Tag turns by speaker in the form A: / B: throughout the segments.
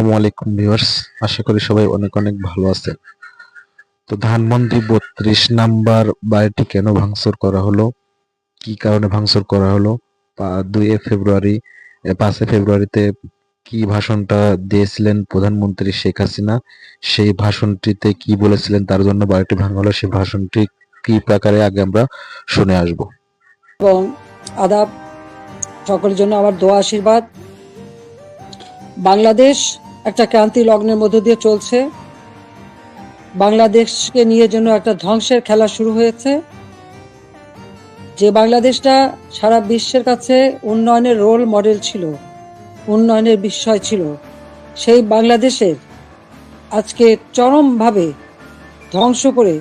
A: আসসালামু আলাইকুম ভিউয়ার্স, আশা করি সবাই অনেক অনেক ভালো আছেন। তো ধানমন্ডি 32 নাম্বার বাড়িটি কেন ভাঙচুর করা হলো, কি কারণে ভাঙচুর করা হলো, 2 ফেব্রুয়ারি 5 ফেব্রুয়ারিতে কি ভাষণটা দিয়েছিলেন প্রধানমন্ত্রী শেখ হাসিনা, সেই ভাষণটিতে কি বলেছিলেন তার জন্য বাড়িটি ভাঙা হলো, সেই ভাষণটি কি প্রকারে আগে আমরা শুনে আসব।
B: এবং আদাব, সকলের জন্য আমার দোয়া আশীর্বাদ। বাংলাদেশ একটা ক্রান্তি লগ্নের মধ্য দিয়ে চলছে। বাংলাদেশকে নিয়ে যেন একটা ধ্বংসের খেলা শুরু হয়েছে। যে বাংলাদেশটা সারা বিশ্বের কাছে উন্নয়নের রোল মডেল ছিল, উন্নয়নের বিষয় ছিল, সেই বাংলাদেশের আজকে চরমভাবে ধ্বংস করে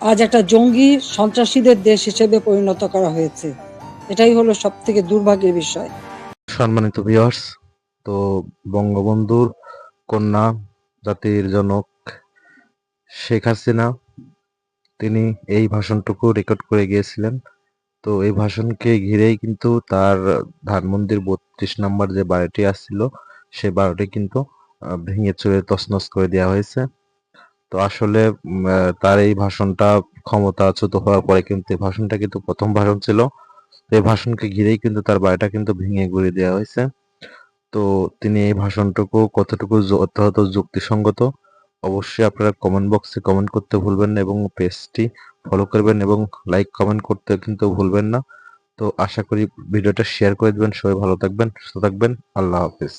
B: আজ একটা জঙ্গি সন্ত্রাসীদের দেশ হিসেবে পরিণত করা হয়েছে। এটাই হলো সব থেকে দুর্ভাগ্যের বিষয়।
A: সম্মানিত ভিউয়ার্স, তো বঙ্গবন্ধুর কন্যা, জাতির জনক শেখ হাসিনা তিনি এই ভাষণটুকু রেকর্ড করে গিয়েছিলেন। তো এই ভাষণকে ঘিরেই কিন্তু তার ধানমন্ডির 32 নাম্বার যে বাড়িটি আসছিল সেই বাড়িটি কিন্তু ভেঙে চুরে তছনছ করে দেওয়া হয়েছে। তো আসলে তার এই ভাষণটা ক্ষমতাচ্যুত হওয়ার পরে কিন্তু এই ভাষণটা কিন্তু প্রথম ভাষণ ছিল। এই ভাষণকে ঘিরেই কিন্তু তার বাড়িটা কিন্তু ভেঙে গুঁড়িয়ে দেওয়া হয়েছে। তো তিনি এই ভাষণটুকু কতটুকু যথাযথ যুক্তিসঙ্গত, অবশ্যই আপনারা কমেন্ট বক্সে কমেন্ট করতে ভুলবেন না এবং পেজটি ফলো করবেন এবং লাইক কমেন্ট করতে কিন্তু ভুলবেন না। তো আশা করি ভিডিওটা শেয়ার করে দিবেন। সবাই ভালো থাকবেন, সুস্থ থাকবেন। আল্লাহ হাফেজ।